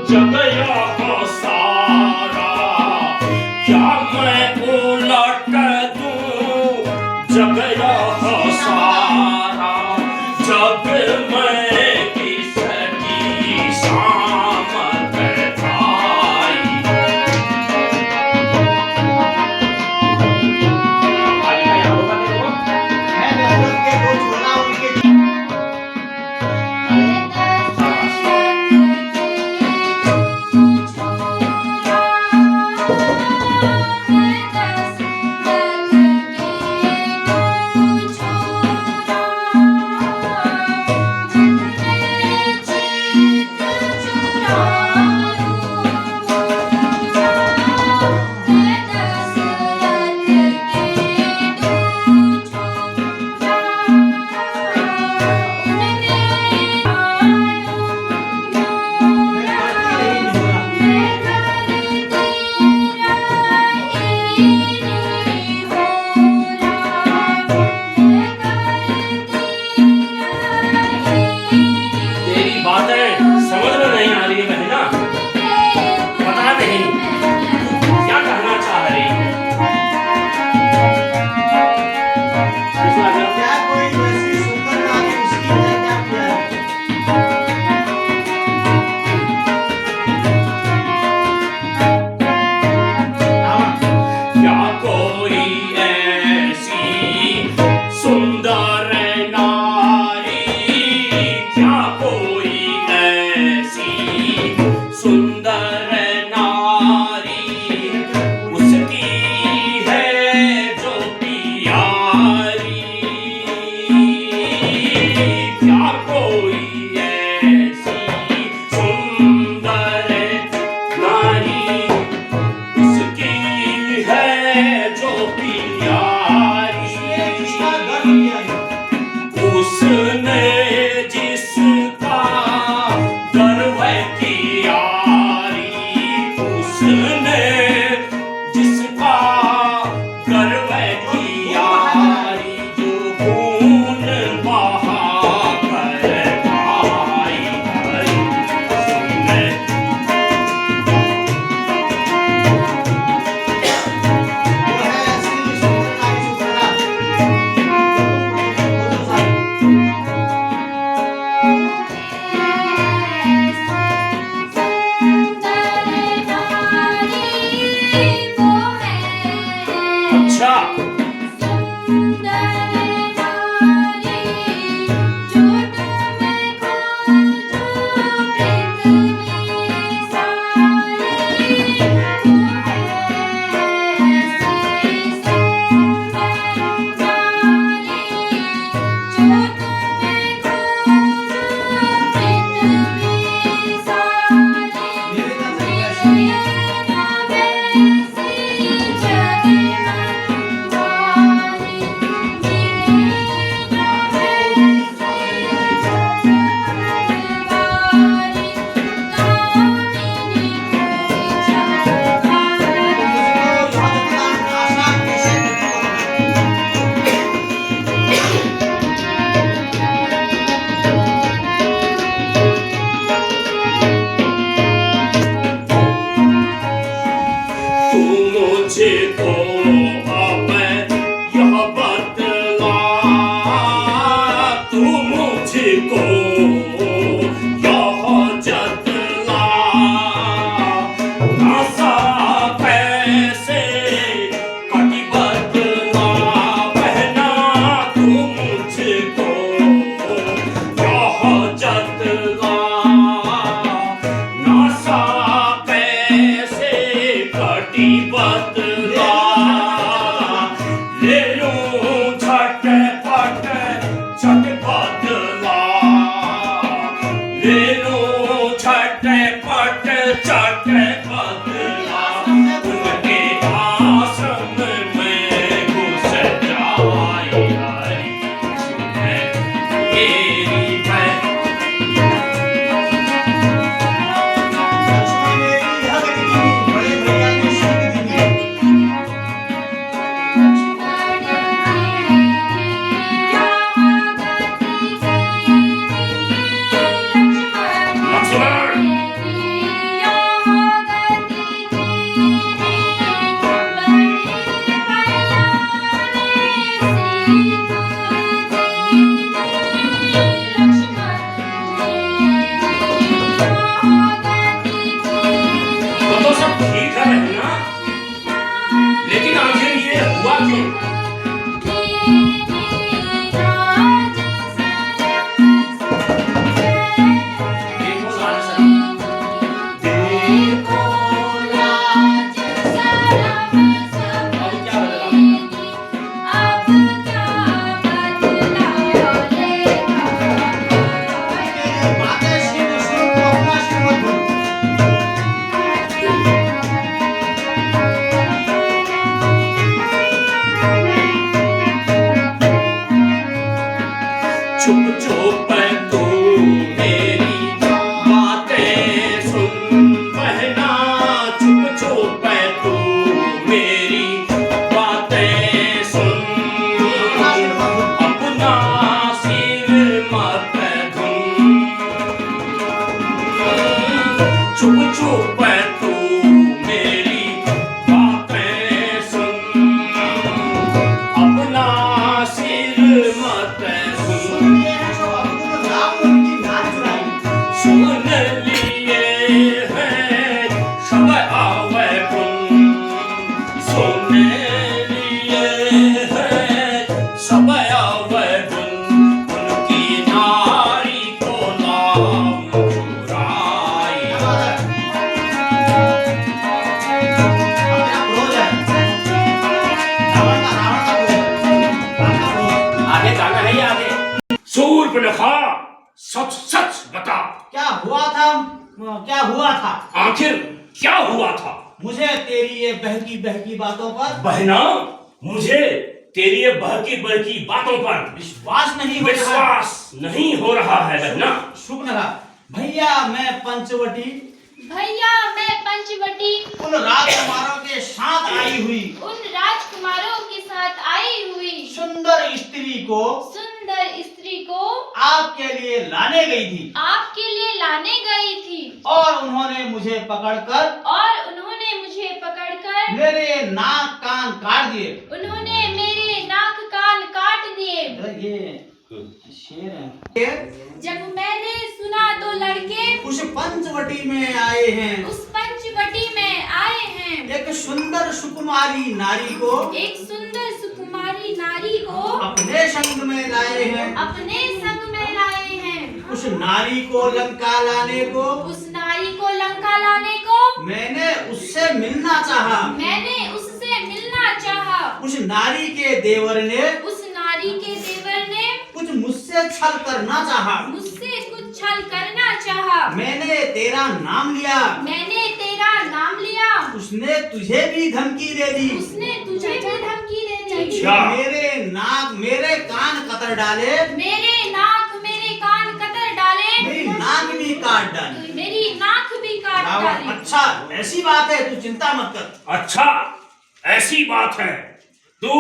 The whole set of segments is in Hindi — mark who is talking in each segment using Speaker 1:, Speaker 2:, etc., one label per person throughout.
Speaker 1: जग यह सारा क्या मैं उलट दूं, जग यह सारा जग में किसकी शामत आई। चुप तू मेरी बातें सुन, अपना सिर मत सुन। सुन लिए हैं सब आवे गुन, सुन लिए हैं सब आवे गुन, उनकी नारी को नाम चुराई। आगे जाना है या आगे? शूर्पणखा सच सच बता,
Speaker 2: क्या हुआ था? क्या हुआ था?
Speaker 1: आखिर क्या हुआ था?
Speaker 2: मुझे तेरी ये बहकी बहकी बातों पर
Speaker 1: बहना, मुझे तेरी ये बहकी बहकी बातों पर
Speaker 2: विश्वास नहीं हो रहा।
Speaker 1: विश्वास नहीं हो रहा है बहना।
Speaker 2: शुक्र भैया, मैं पंचवटी
Speaker 3: भैया मैं पंचवटी
Speaker 2: उन राजकुमारों के साथ आई हुई
Speaker 3: उन राजकुमारों के साथ आई हुई
Speaker 2: सुंदर स्त्री को
Speaker 3: सुंदर स्त्री को
Speaker 2: आपके लिए लाने गई थी,
Speaker 3: आपके लिए लाने गई थी,
Speaker 2: और उन्होंने मुझे पकड़कर मेरे नाक कान काट दिए।
Speaker 3: उन्होंने मेरे नाक कान काट दिए।
Speaker 2: ये शेर है।
Speaker 3: जब मैंने सुना तो लड़के
Speaker 2: उस पंचवटी में आए हैं,
Speaker 3: उस पंचवटी में आए हैं,
Speaker 2: एक सुंदर सुकुमारी नारी को
Speaker 3: एक सुंदर सुकुमारी नारी को
Speaker 2: अपने संग में लाए हैं।
Speaker 3: अपने संग में लाए हैं।
Speaker 2: उस नारी को लंका लाने को
Speaker 3: उस नारी को लंका लाने को
Speaker 2: मैंने उससे मिलना चाहा।
Speaker 3: मैंने उससे मिलना चाहा।
Speaker 2: उस नारी के देवर ने
Speaker 3: उस नारी के देवर ने
Speaker 2: कुछ मुझसे छल करना चाहा।
Speaker 3: मुझसे कुछ छल करना चाहा।
Speaker 2: मैंने तेरा नाम लिया,
Speaker 3: मैंने तेरा नाम लिया।
Speaker 2: उसने तुझे भी धमकी दे दी।
Speaker 3: उसने तुझे भी धमकी दे दी।
Speaker 1: अच्छा।
Speaker 2: मेरे नाक मेरे कान कतर डाले,
Speaker 3: मेरे नाक मेरे कान कतर डाले,
Speaker 2: मेरी नाक भी काट डाली।
Speaker 3: मेरी नाक भी काट डाली।
Speaker 2: अच्छा, ऐसी बात है, तू चिंता मत कर।
Speaker 1: अच्छा, ऐसी बात है, तू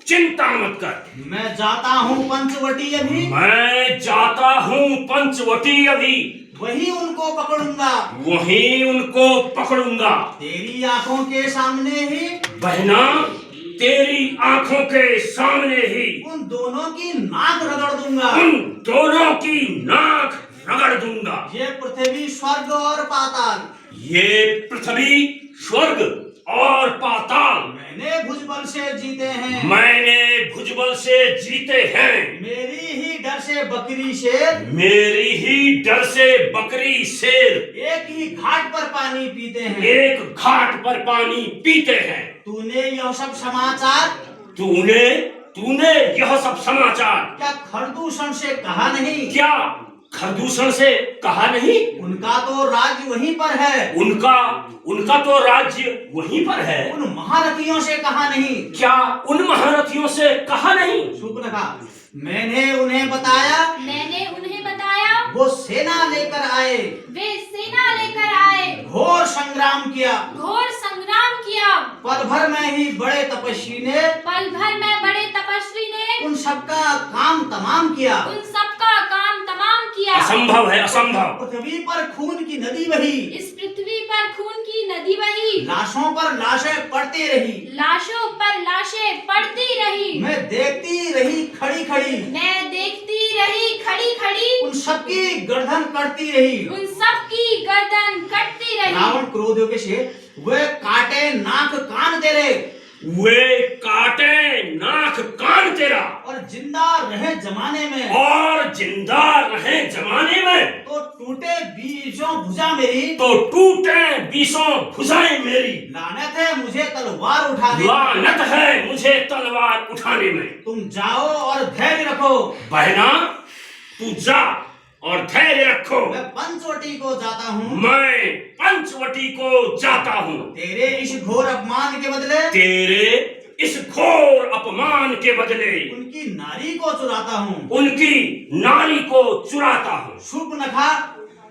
Speaker 1: चिंता मत कर।
Speaker 2: मैं जाता हूँ पंचवटी अभी,
Speaker 1: मैं जाता हूँ पंचवटी अभी,
Speaker 2: वही उनको पकड़ूंगा,
Speaker 1: वहीं उनको पकड़ूंगा।
Speaker 2: तेरी आंखों के सामने ही
Speaker 1: बहना, तेरी आंखों के सामने ही
Speaker 2: उन दोनों की नाक रगड़ दूंगा।
Speaker 1: उन दोनों की नाक रगड़ दूंगा।
Speaker 2: ये पृथ्वी स्वर्ग और पाताल,
Speaker 1: ये पृथ्वी स्वर्ग और पाताल
Speaker 2: मैंने भुजबल से जीते हैं।
Speaker 1: मैंने भुजबल से जीते हैं।
Speaker 2: मेरी ही डर से बकरी शेर,
Speaker 1: मेरी ही डर से बकरी शेर
Speaker 2: एक ही घाट पर पानी पीते हैं।
Speaker 1: एक घाट पर पानी पीते हैं।
Speaker 2: तूने यह सब समाचार
Speaker 1: तूने तूने यह सब समाचार
Speaker 2: क्या खरदूषण से कहा नहीं?
Speaker 1: क्या खरदूषण से कहा नहीं?
Speaker 2: उनका तो राज्य वहीं पर है।
Speaker 1: उनका उनका तो राज्य वहीं पर है।
Speaker 2: उन महारथियों से कहा नहीं?
Speaker 1: क्या उन महारथियों से कहा नहीं?
Speaker 2: शुक्र का मैंने उन्हें बताया,
Speaker 3: मैंने उन्हें बताया,
Speaker 2: वो सेना लेकर आए,
Speaker 3: वे सेना लेकर आए,
Speaker 2: घोर संग्राम किया।
Speaker 3: घोर संग्राम किया।
Speaker 2: पल भर में ही बड़े तपस्वी ने
Speaker 3: पल भर में बड़े तपस्वी ने
Speaker 2: उन सबका काम तमाम किया।
Speaker 3: उन सबका काम तमाम किया।
Speaker 1: असंभव है, असंभव।
Speaker 2: पृथ्वी पर खून की नदी बही,
Speaker 3: इस पृथ्वी पर खून की नदी बही,
Speaker 2: लाशों पर लाशें पड़ती रही,
Speaker 3: लाशों पर लाशें पड़ती रही।
Speaker 2: मैं देखती रही खड़ी खड़ी,
Speaker 3: मैं देखती रही खड़ी खड़ी,
Speaker 2: उन सबकी गर्दन कटती रही।
Speaker 3: उन सबकी गर्दन कटती रही।
Speaker 2: रावण क्रोध से वे काटे नाक कान तेरे,
Speaker 1: वे काटे नाक कान तेरा,
Speaker 2: और जिंदा रहे जमाने में,
Speaker 1: और जिंदा रहे जमाने में,
Speaker 2: तो टूटे बीजों भुजा मेरी,
Speaker 1: तो टूटे बीसों भुजाएं मेरी।
Speaker 2: लानत है मुझे तलवार उठाने,
Speaker 1: लानत है मुझे तलवार उठाने में।
Speaker 2: तुम जाओ और धैर्य रखो।
Speaker 1: बहना, तू जा और धैर्य रखो।
Speaker 2: मैं पंचवटी को जाता हूँ,
Speaker 1: मैं पंचवटी को जाता हूँ।
Speaker 2: तेरे इस घोर अपमान के बदले,
Speaker 1: तेरे इस घोर अपमान के बदले
Speaker 2: उनकी नारी को चुराता हूँ,
Speaker 1: उनकी नारी को चुराता हूँ।
Speaker 2: शूर्पणखा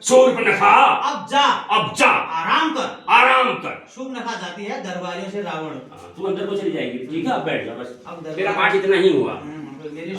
Speaker 1: शूर्पणखा,
Speaker 2: अब जा,
Speaker 1: अब जा,
Speaker 2: आराम कर।
Speaker 1: आराम कर।
Speaker 2: शूर्पणखा जाती है दरबारियों से रावण।
Speaker 1: तू अंदर को चली जाएगी, ठीक है? अब बैठ जा बस।
Speaker 2: अब
Speaker 1: तेरा पाठ इतना ही हुआ।
Speaker 2: मेरी